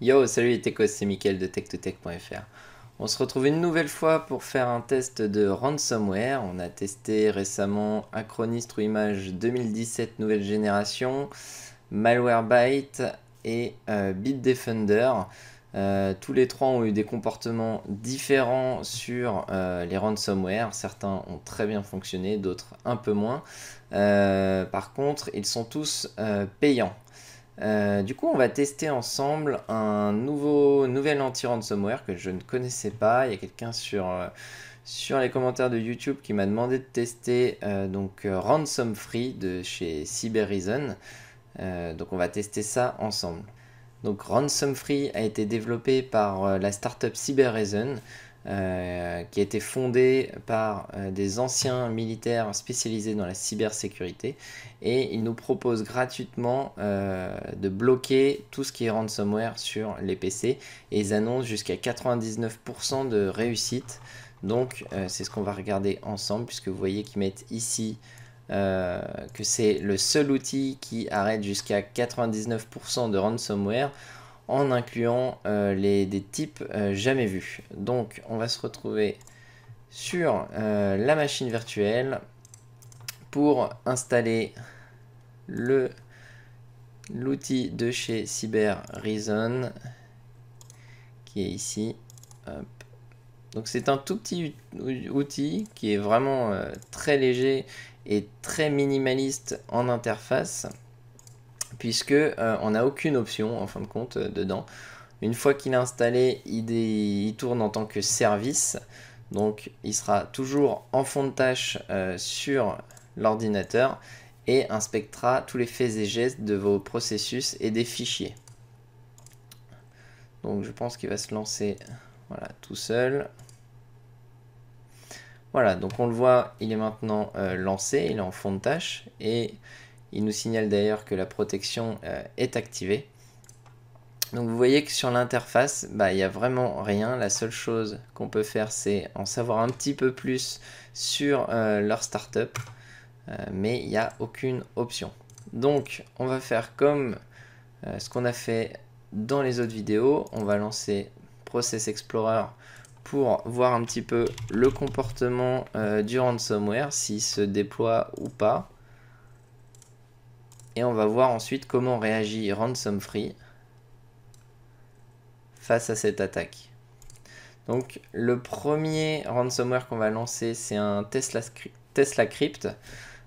Yo, salut les techos, c'est Mickaël de tech2tech.fr. On se retrouve une nouvelle fois pour faire un test de ransomware. On a testé récemment Acronis True Image 2017 nouvelle génération, Malwarebytes et Bitdefender. Tous les trois ont eu des comportements différents sur les ransomware. Certains ont très bien fonctionné, d'autres un peu moins. Par contre, ils sont tous payants. Du coup, on va tester ensemble un nouvel anti-ransomware que je ne connaissais pas. Il y a quelqu'un sur les commentaires de YouTube qui m'a demandé de tester Ransom Free de chez Cybereason. Donc on va tester ça ensemble. Donc Ransom Free a été développé par la startup Cybereason, qui a été fondée par des anciens militaires spécialisés dans la cybersécurité, et ils nous proposent gratuitement de bloquer tout ce qui est ransomware sur les PC, et ils annoncent jusqu'à 99% de réussite. Donc c'est ce qu'on va regarder ensemble, puisque vous voyez qu'ils mettent ici que c'est le seul outil qui arrête jusqu'à 99% de ransomware en incluant des types jamais vus. Donc on va se retrouver sur la machine virtuelle pour installer l'outil de chez Cybereason qui est ici. Hop. Donc c'est un tout petit outil qui est vraiment très léger et très minimaliste en interface, puisque on n'a aucune option en fin de compte dedans. Une fois qu'il est installé, il tourne en tant que service, donc il sera toujours en fond de tâche sur l'ordinateur et inspectera tous les faits et gestes de vos processus et des fichiers. Donc je pense qu'il va se lancer tout seul. Voilà, donc on le voit, il est maintenant lancé, il est en fond de tâche, et il nous signale d'ailleurs que la protection est activée. Donc vous voyez que sur l'interface, il n'y a vraiment rien. La seule chose qu'on peut faire, c'est en savoir un petit peu plus sur leur startup, mais il n'y a aucune option. Donc on va faire comme ce qu'on a fait dans les autres vidéos. On va lancer Process Explorer pour voir un petit peu le comportement du ransomware, s'il se déploie ou pas. Et on va voir ensuite comment réagit Ransom Free face à cette attaque. Donc le premier ransomware qu'on va lancer, c'est un Tesla Crypt.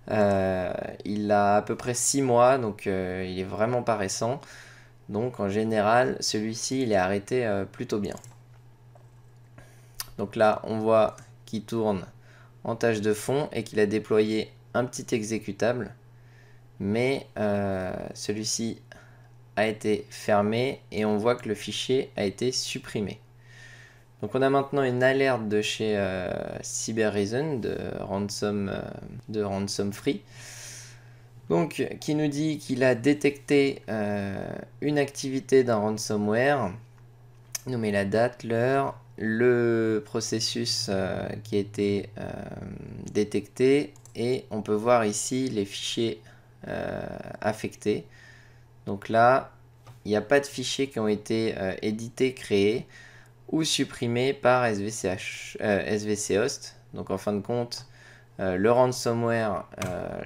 Il a à peu près 6 mois, donc il est vraiment pas récent. Donc en général, celui-ci il est arrêté plutôt bien. Donc là, on voit qu'il tourne en tâche de fond et qu'il a déployé un petit exécutable. Mais celui-ci a été fermé et on voit que le fichier a été supprimé. Donc on a maintenant une alerte de chez Cybereason de Ransom Free, donc qui nous dit qu'il a détecté une activité d'un ransomware. Il nous met la date, l'heure, le processus qui a été détecté, et on peut voir ici les fichiers affectés. Donc là, il n'y a pas de fichiers qui ont été édités, créés ou supprimés par SVC Host. Donc en fin de compte, le ransomware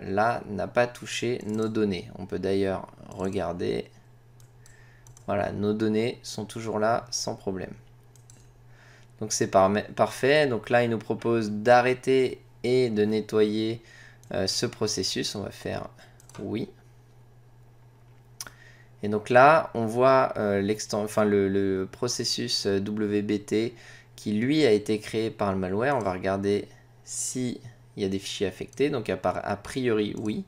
là n'a pas touché nos données. On peut d'ailleurs regarder. Voilà, nos données sont toujours là sans problème. Donc c'est parfait. Donc là, il nous propose d'arrêter et de nettoyer ce processus. On va faire oui. Et donc là, on voit le processus WBT qui lui a été créé par le malware. On va regarder s'il y a des fichiers affectés. Donc a priori, oui.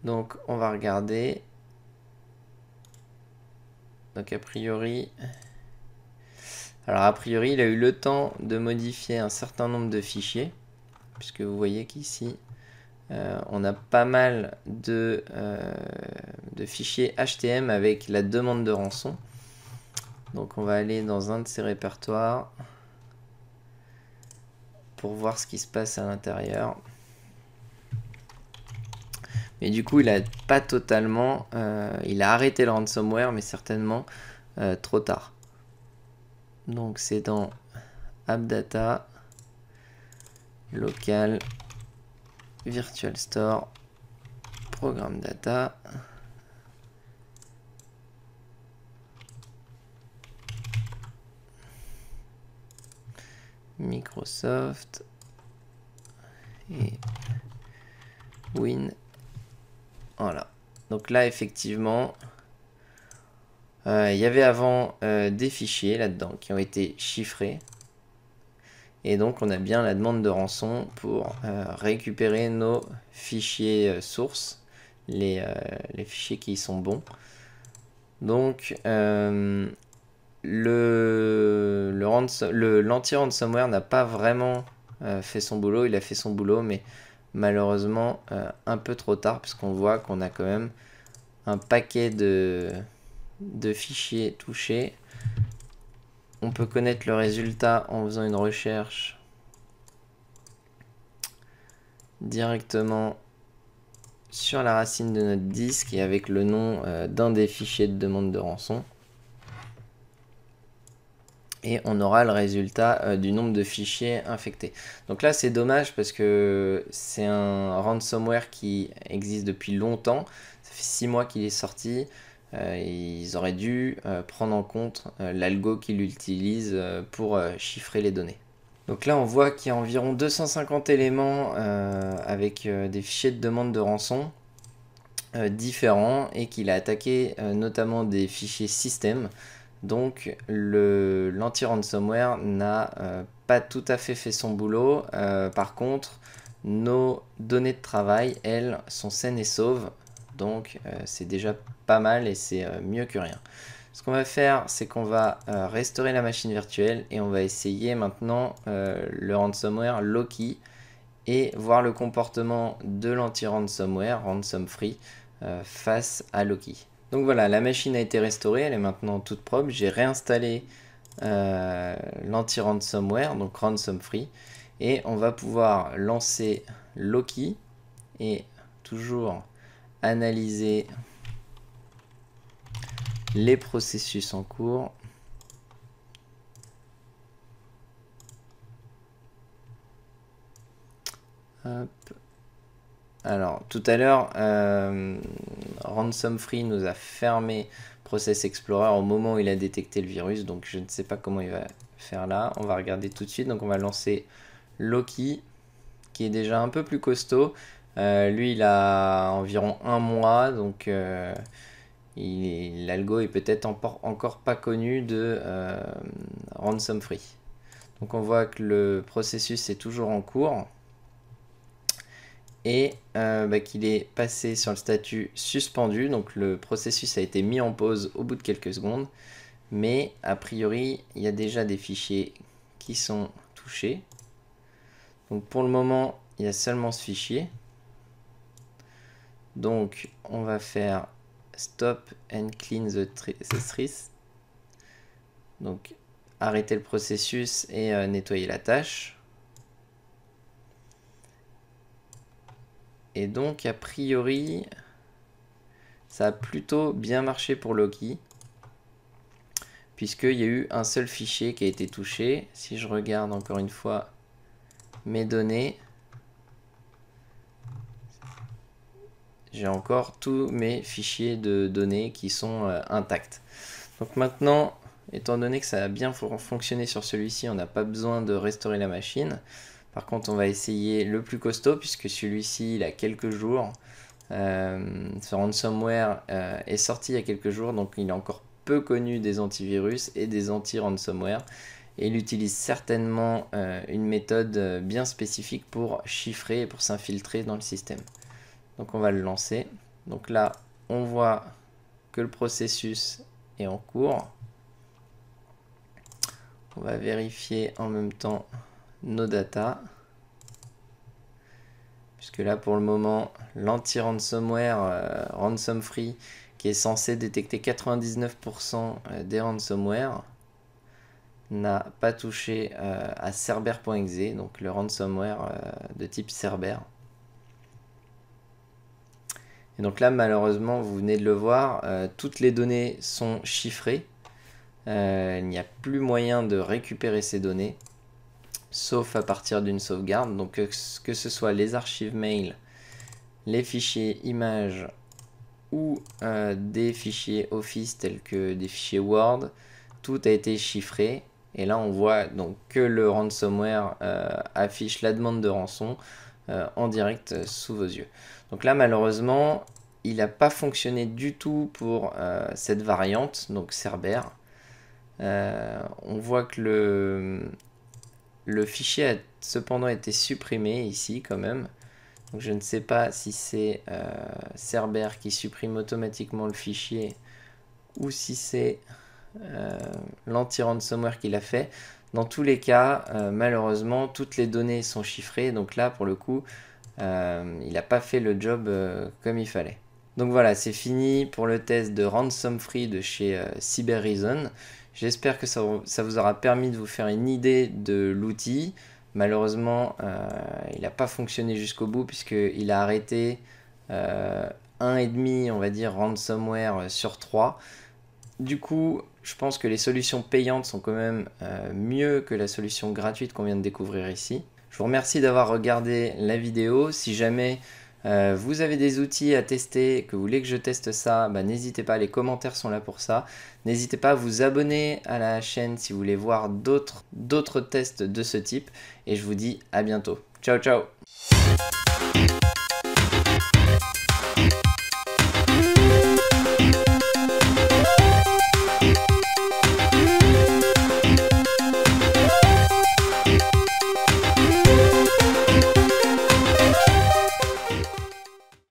Donc on va regarder. Donc a priori... Alors a priori, il a eu le temps de modifier un certain nombre de fichiers, puisque vous voyez qu'ici, on a pas mal de fichiers HTML avec la demande de rançon. Donc on va aller dans un de ces répertoires pour voir ce qui se passe à l'intérieur. Mais du coup, il a pas totalement... il a arrêté le ransomware, mais certainement trop tard. Donc c'est dans AppData, Local, Virtual Store, Programme Data. Microsoft et Win. Voilà. Donc là, effectivement, il y avait avant des fichiers là-dedans qui ont été chiffrés. Et donc, on a bien la demande de rançon pour récupérer nos fichiers sources, les fichiers qui sont bons. Donc, l'anti-ransomware n'a pas vraiment fait son boulot. Il a fait son boulot, mais malheureusement un peu trop tard, puisqu'on voit qu'on a quand même un paquet de fichiers touchés. On peut connaître le résultat en faisant une recherche directement sur la racine de notre disque et avec le nom d'un des fichiers de demande de rançon. Et on aura le résultat du nombre de fichiers infectés. Donc là, c'est dommage parce que c'est un ransomware qui existe depuis longtemps. Ça fait 6 mois qu'il est sorti. Ils auraient dû prendre en compte l'algo qu'il utilise pour chiffrer les données. Donc là, on voit qu'il y a environ 250 éléments avec des fichiers de demande de rançon différents et qu'il a attaqué notamment des fichiers système. Donc l'anti-ransomware n'a pas tout à fait son boulot. Par contre, nos données de travail, elles, sont saines et sauves. Donc c'est déjà pas mal et c'est mieux que rien. Ce qu'on va faire, c'est qu'on va restaurer la machine virtuelle et on va essayer maintenant le ransomware Loki et voir le comportement de l'anti-ransomware, ransom free, face à Loki. Donc voilà, la machine a été restaurée, elle est maintenant toute propre. J'ai réinstallé l'anti-ransomware, donc ransom free, et on va pouvoir lancer Loki et toujours analyser les processus en cours. Hop. Alors, tout à l'heure, Ransom Free nous a fermé Process Explorer au moment où il a détecté le virus, donc je ne sais pas comment il va faire là. On va regarder tout de suite, donc on va lancer Loki, qui est déjà un peu plus costaud. Lui, il a environ 1 mois, donc l'algo est peut-être encore pas connu de Ransom Free. Donc on voit que le processus est toujours en cours et qu'il est passé sur le statut suspendu. Donc le processus a été mis en pause au bout de quelques secondes, mais a priori il y a déjà des fichiers qui sont touchés. Donc pour le moment il y a seulement ce fichier. Donc on va faire stop and clean the trace. Donc arrêter le processus et nettoyer la tâche. Et donc a priori ça a plutôt bien marché pour Loki, puisqu'il y a eu un seul fichier qui a été touché. Si je regarde encore une fois mes données, j'ai encore tous mes fichiers de données qui sont intacts. Donc maintenant, étant donné que ça a bien fonctionné sur celui-ci, on n'a pas besoin de restaurer la machine. Par contre, on va essayer le plus costaud, puisque celui-ci, il a quelques jours. Ce ransomware est sorti il y a quelques jours, donc il est encore peu connu des antivirus et des anti-ransomware. Et il utilise certainement une méthode bien spécifique pour chiffrer et pour s'infiltrer dans le système. Donc on va le lancer. Donc là, on voit que le processus est en cours. On va vérifier en même temps nos datas. Puisque là, pour le moment, l'anti-ransomware ransom free, qui est censé détecter 99% des ransomware, n'a pas touché à Cerber.exe, donc le ransomware de type Cerber. Et donc là, malheureusement, vous venez de le voir, toutes les données sont chiffrées. Il n'y a plus moyen de récupérer ces données, sauf à partir d'une sauvegarde. Donc que ce soit les archives mail, les fichiers images ou des fichiers Office tels que des fichiers Word, tout a été chiffré. Et là, on voit donc que le ransomware affiche la demande de rançon en direct sous vos yeux. Donc là, malheureusement, il n'a pas fonctionné du tout pour cette variante, donc Cerber. On voit que le fichier a cependant été supprimé ici quand même. Donc je ne sais pas si c'est Cerber qui supprime automatiquement le fichier ou si c'est l'anti-ransomware qui l'a fait. Dans tous les cas, malheureusement, toutes les données sont chiffrées. Donc là, pour le coup, il n'a pas fait le job comme il fallait. Donc voilà, c'est fini pour le test de Ransom Free de chez Cybereason. J'espère que ça vous aura permis de vous faire une idée de l'outil. Malheureusement, il n'a pas fonctionné jusqu'au bout puisqu'il a arrêté 1,5, on va dire, ransomware sur 3. Du coup, je pense que les solutions payantes sont quand même mieux que la solution gratuite qu'on vient de découvrir ici. Je vous remercie d'avoir regardé la vidéo. Si jamais vous avez des outils à tester, que vous voulez que je teste ça, n'hésitez pas, les commentaires sont là pour ça. N'hésitez pas à vous abonner à la chaîne si vous voulez voir d'autres tests de ce type. Et je vous dis à bientôt. Ciao, ciao!